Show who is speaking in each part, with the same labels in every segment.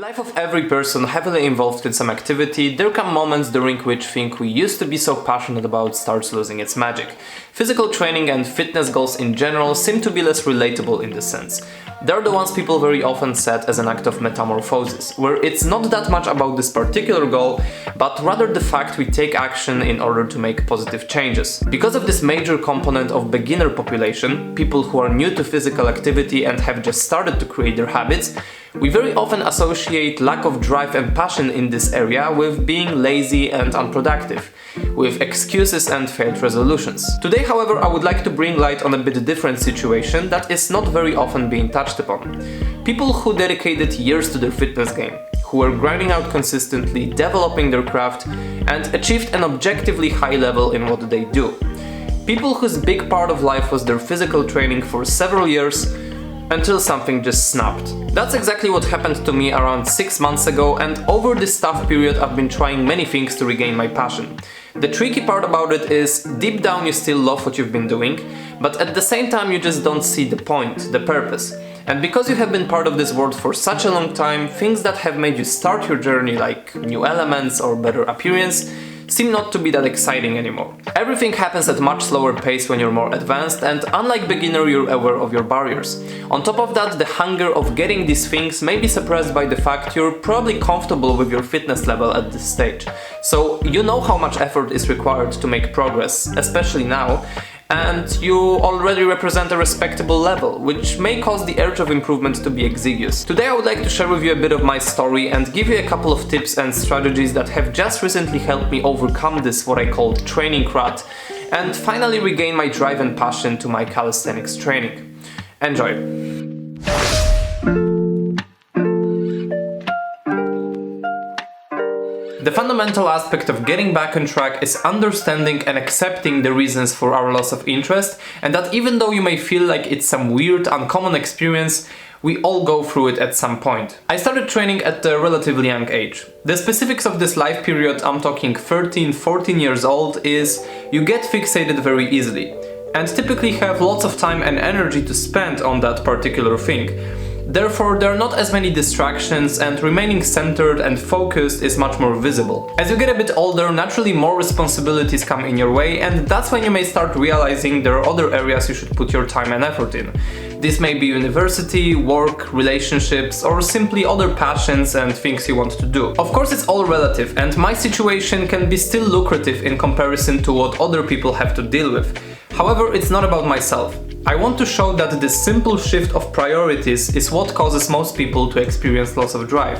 Speaker 1: life of every person heavily involved in some activity, there come moments during which thing we used to be so passionate about starts losing its magic. Physical training and fitness goals in general seem to be less relatable in this sense. They're the ones people very often set as an act of metamorphosis, where it's not that much about this particular goal, but rather the fact we take action in order to make positive changes. Because of this major component of beginner population, people who are new to physical activity and have just started to create their habits, we very often associate lack of drive and passion in this area with being lazy and unproductive, with excuses and failed resolutions. Today, however, I would like to bring light on a bit different situation that is not very often being touched upon. People who dedicated years to their fitness game, who were grinding out consistently, developing their craft, and achieved an objectively high level in what they do. People whose big part of life was their physical training for several years, until something just snapped. That's exactly what happened to me around 6 months ago, and over this tough period I've been trying many things to regain my passion. The tricky part about it is, deep down you still love what you've been doing, but at the same time you just don't see the point, the purpose. And because you have been part of this world for such a long time, things that have made you start your journey, like new elements or better appearance, seem not to be that exciting anymore. Everything happens at much slower pace when you're more advanced, and unlike beginner, you're aware of your barriers. On top of that, the hunger of getting these things may be suppressed by the fact you're probably comfortable with your fitness level at this stage. So you know how much effort is required to make progress, especially now, and you already represent a respectable level, which may cause the urge of improvement to be exiguous. Today I would like to share with you a bit of my story and give you a couple of tips and strategies that have just recently helped me overcome this what I call training rut and finally regain my drive and passion to my calisthenics training. Enjoy! The fundamental aspect of getting back on track is understanding and accepting the reasons for our loss of interest, and that even though you may feel like it's some weird, uncommon experience, we all go through it at some point. I started training at a relatively young age. The specifics of this life period, I'm talking 13, 14 years old, is you get fixated very easily, and typically have lots of time and energy to spend on that particular thing. Therefore, there are not as many distractions, and remaining centered and focused is much more visible. As you get a bit older, naturally more responsibilities come in your way, and that's when you may start realizing there are other areas you should put your time and effort in. This may be university, work, relationships, or simply other passions and things you want to do. Of course, it's all relative, and my situation can be still lucrative in comparison to what other people have to deal with. However, it's not about myself. I want to show that this simple shift of priorities is what causes most people to experience loss of drive.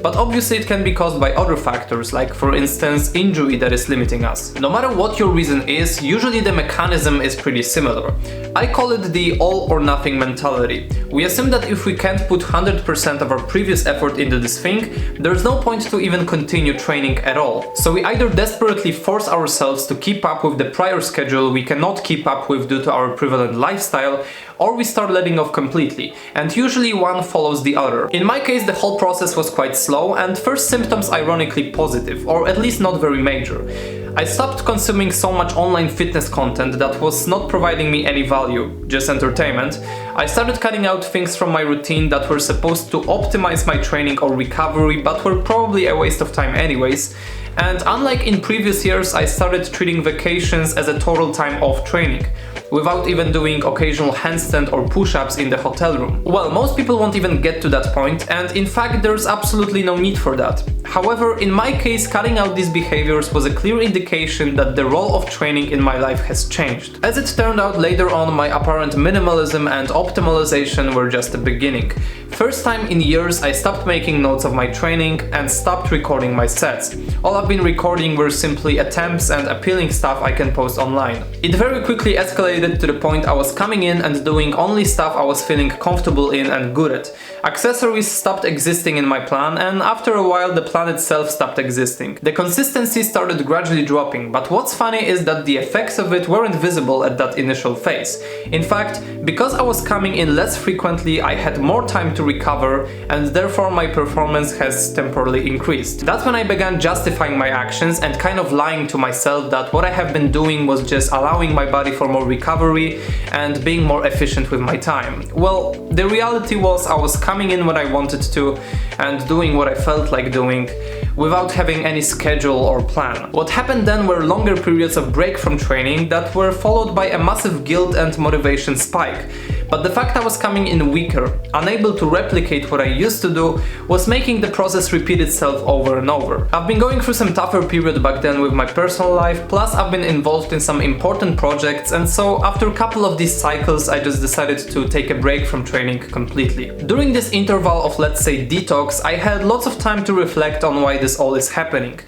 Speaker 1: But obviously it can be caused by other factors, like for instance injury that is limiting us. No matter what your reason is, usually the mechanism is pretty similar. I call it the all or nothing mentality. We assume that if we can't put 100% of our previous effort into this thing, there's no point to even continue training at all. So we either desperately force ourselves to keep up with the prior schedule we cannot keep up with due to our prevalent lifestyle, or we start letting off completely, and usually one follows the other. In my case, the whole process was quite slow, and first symptoms ironically positive, or at least not very major. I stopped consuming so much online fitness content that was not providing me any value, just entertainment. I started cutting out things from my routine that were supposed to optimize my training or recovery, but were probably a waste of time anyways. And unlike in previous years, I started treating vacations as a total time off training, without even doing occasional handstand or push-ups in the hotel room. Well, most people won't even get to that point, and in fact there's absolutely no need for that. However, in my case, cutting out these behaviors was a clear indication that the role of training in my life has changed. As it turned out later on, my apparent minimalism and optimization were just the beginning. First time in years I stopped making notes of my training and stopped recording my sets. All I've been recording were simply attempts and appealing stuff I can post online. It very quickly escalated to the point I was coming in and doing only stuff I was feeling comfortable in and good at. Accessories stopped existing in my plan, and after a while the plan itself stopped existing. The consistency started gradually dropping, but what's funny is that the effects of it weren't visible at that initial phase. In fact, because I was coming in less frequently, I had more time to recover, and therefore my performance has temporarily increased. That's when I began justifying my actions and kind of lying to myself that what I have been doing was just allowing my body for more recovery and being more efficient with my time. Well, the reality was I was coming coming in when I wanted to and doing what I felt like doing without having any schedule or plan. What happened then were longer periods of break from training that were followed by a massive guilt and motivation spike. But the fact I was coming in weaker, unable to replicate what I used to do, was making the process repeat itself over and over. I've been going through some tougher period back then with my personal life, plus I've been involved in some important projects, and so after a couple of these cycles I just decided to take a break from training completely. During this interval of, let's say, detox, I had lots of time to reflect on why this all is happening.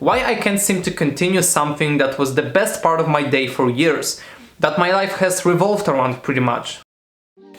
Speaker 1: Why I can't seem to continue something that was the best part of my day for years, that my life has revolved around pretty much.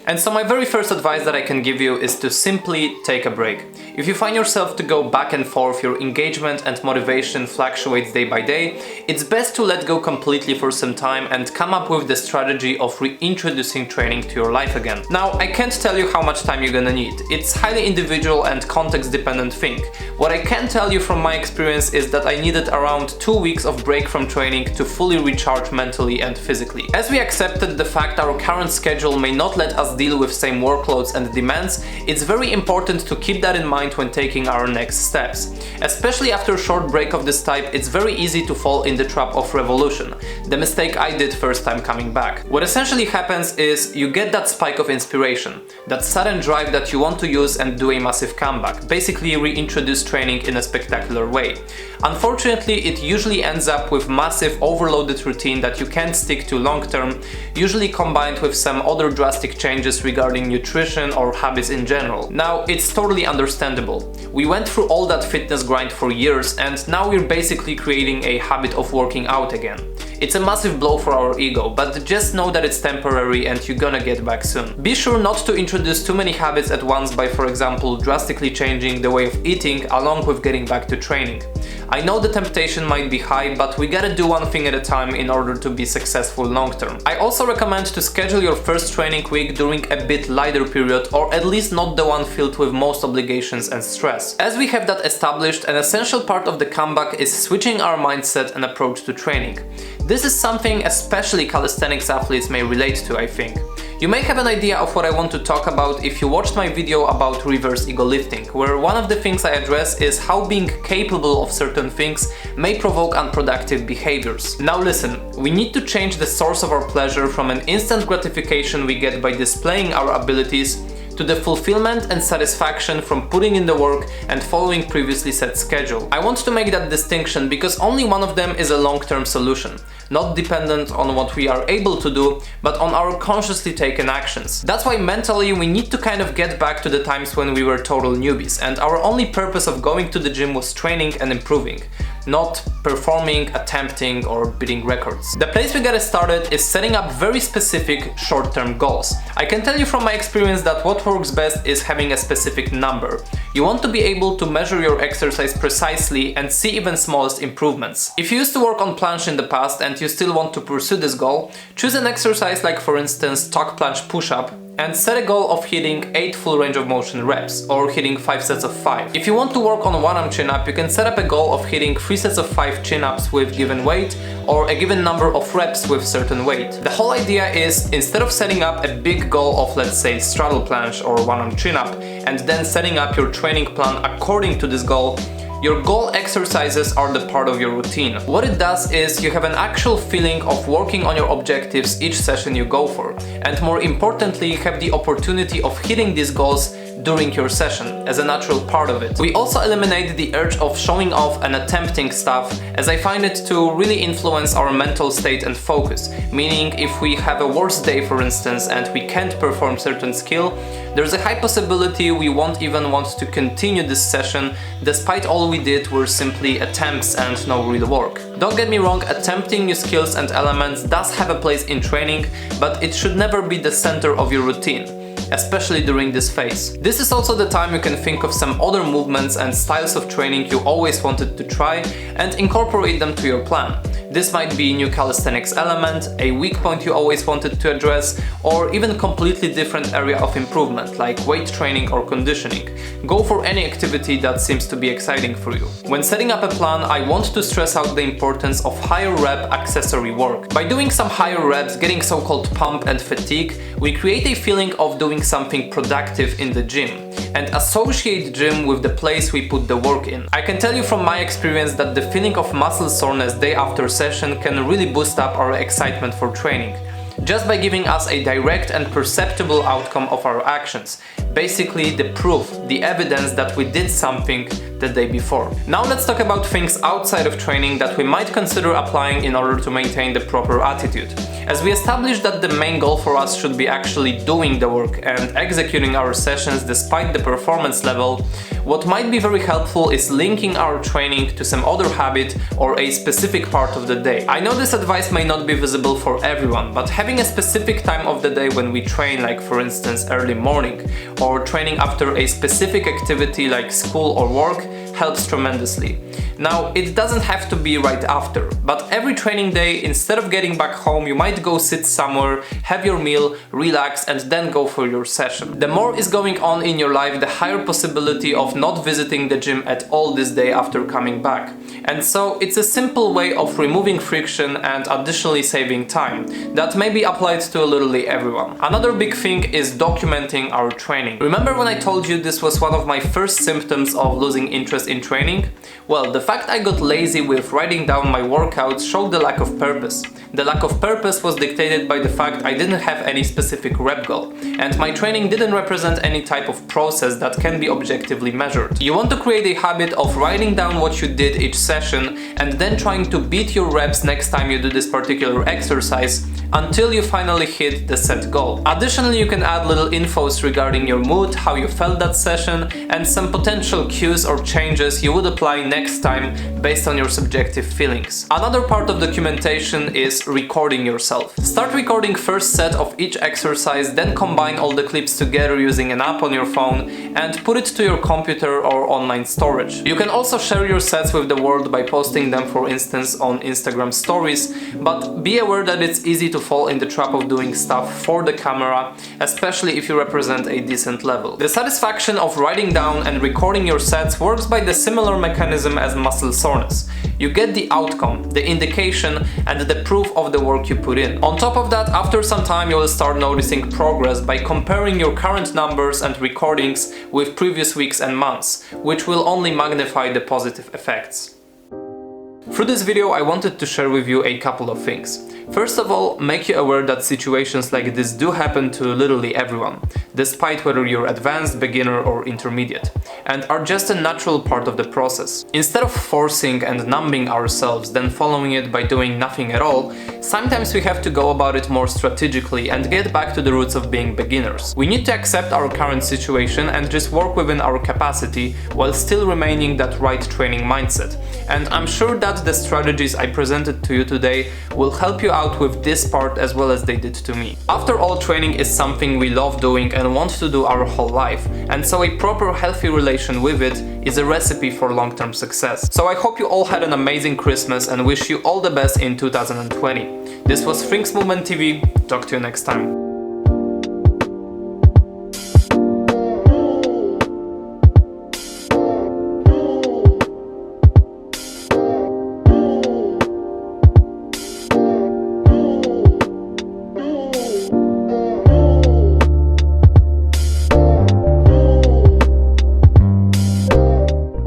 Speaker 1: And so my very first advice that I can give you is to simply take a break. If you find yourself to go back and forth, your engagement and motivation fluctuates day by day, it's best to let go completely for some time and come up with the strategy of reintroducing training to your life again. Now, I can't tell you how much time you're gonna need. It's highly individual and context dependent thing. What I can tell you from my experience is that I needed around 2 weeks of break from training to fully recharge mentally and physically. As we accepted the fact our current schedule may not let us deal with same workloads and demands, it's very important to keep that in mind when taking our next steps. Especially after a short break of this type, it's very easy to fall in the trap of revolution, the mistake I did first time coming back. What essentially happens is you get that spike of inspiration, that sudden drive that you want to use and do a massive comeback, basically reintroduce training in a spectacular way. Unfortunately, it usually ends up with massive overloaded routine that you can't stick to long term, usually combined with some other drastic changes regarding nutrition or habits in general. Now, it's totally understandable. We went through all that fitness grind for years and now we're basically creating a habit of working out again. It's a massive blow for our ego, but just know that it's temporary and you're gonna get back soon. Be sure not to introduce too many habits at once by, for example, drastically changing the way of eating along with getting back to training. I know the temptation might be high, but we gotta do one thing at a time in order to be successful long term. I also recommend to schedule your first training week during a bit lighter period, or at least not the one filled with most obligations and stress. As we have that established, an essential part of the comeback is switching our mindset and approach to training. This is something especially calisthenics athletes may relate to, I think. You may have an idea of what I want to talk about if you watched my video about reverse ego lifting, where one of the things I address is how being capable of certain things may provoke unproductive behaviors. Now listen, we need to change the source of our pleasure from an instant gratification we get by displaying our abilities to the fulfillment and satisfaction from putting in the work and following previously set schedule. I want to make that distinction because only one of them is a long-term solution, not dependent on what we are able to do, but on our consciously taken actions. That's why mentally we need to kind of get back to the times when we were total newbies and our only purpose of going to the gym was training and improving, not performing, attempting, or beating records. The place we get started is setting up very specific short-term goals. I can tell you from my experience that what works best is having a specific number. You want to be able to measure your exercise precisely and see even smallest improvements. If you used to work on planche in the past and you still want to pursue this goal, choose an exercise like, for instance, tuck planche push-up, and set a goal of hitting 8 full range of motion reps, or hitting 5 sets of 5. If you want to work on one-arm chin-up, you can set up a goal of hitting 3 sets of 5 chin-ups with given weight, or a given number of reps with certain weight. The whole idea is, instead of setting up a big goal of, let's say, straddle planche or one-arm chin-up, and then setting up your training plan according to this goal, your goal exercises are the part of your routine. What it does is you have an actual feeling of working on your objectives each session you go for, and more importantly, you have the opportunity of hitting these goals during your session as a natural part of it. We also eliminate the urge of showing off and attempting stuff, as I find it to really influence our mental state and focus, meaning if we have a worse day, for instance, and we can't perform certain skill, there's a high possibility we won't even want to continue this session despite all we did were simply attempts and no real work. Don't get me wrong, attempting new skills and elements does have a place in training, but it should never be the center of your routine, especially during this phase. This is also the time you can think of some other movements and styles of training you always wanted to try and incorporate them to your plan. This might be a new calisthenics element, a weak point you always wanted to address, or even a completely different area of improvement, like weight training or conditioning. Go for any activity that seems to be exciting for you. When setting up a plan, I want to stress out the importance of higher rep accessory work. By doing some higher reps, getting so-called pump and fatigue, we create a feeling of doing something productive in the gym. and associate gym with the place we put the work in. I can tell you from my experience that the feeling of muscle soreness day after session can really boost up our excitement for training, just by giving us a direct and perceptible outcome of our actions. Basically the proof, the evidence that we did something the day before. Now let's talk about things outside of training that we might consider applying in order to maintain the proper attitude. As we established that the main goal for us should be actually doing the work and executing our sessions despite the performance level, what might be very helpful is linking our training to some other habit or a specific part of the day. I know this advice may not be visible for everyone, but having a specific time of the day when we train, like for instance early morning, or training after a specific activity like school or work, helps tremendously. Now, it doesn't have to be right after, but every training day, instead of getting back home, you might go sit somewhere, have your meal, relax, and then go for your session. The more is going on in your life, the higher possibility of not visiting the gym at all this day after coming back. And so it's a simple way of removing friction and additionally saving time that may be applied to literally everyone. Another big thing is documenting our training. Remember when I told you this was one of my first symptoms of losing interest in training? Well, the fact I got lazy with writing down my workouts showed the lack of purpose. The lack of purpose was dictated by the fact I didn't have any specific rep goal, and my training didn't represent any type of process that can be objectively measured. You want to create a habit of writing down what you did each session and then trying to beat your reps next time you do this particular exercise until you finally hit the set goal. Additionally, you can add little infos regarding your mood, how you felt that session, and some potential cues or changes you would apply next time based on your subjective feelings. Another part of documentation is recording yourself. Start recording first set of each exercise, then combine all the clips together using an app on your phone and put it to your computer or online storage. You can also share your sets with the world by posting them, for instance, on Instagram stories, but be aware that it's easy to fall in the trap of doing stuff for the camera, especially if you represent a decent level. The satisfaction of writing down and recording your sets works by the similar mechanism as muscle soreness. You get the outcome, the indication, and the proof of the work you put in. On top of that, after some time you will start noticing progress by comparing your current numbers and recordings with previous weeks and months, which will only magnify the positive effects. Through this video, I wanted to share with you a couple of things. First of all, make you aware that situations like this do happen to literally everyone, despite whether you're advanced, beginner or intermediate, and are just a natural part of the process. Instead of forcing and numbing ourselves, then following it by doing nothing at all, sometimes we have to go about it more strategically and get back to the roots of being beginners. We need to accept our current situation and just work within our capacity while still remaining that right training mindset. And I'm sure that the strategies I presented to you today will help you out with this part as well as they did to me. After all, training is something we love doing and want to do our whole life, and so a proper healthy relation with it is a recipe for long-term success. So I hope you all had an amazing Christmas and wish you all the best in 2020. This was Things Movement TV, talk to you next time.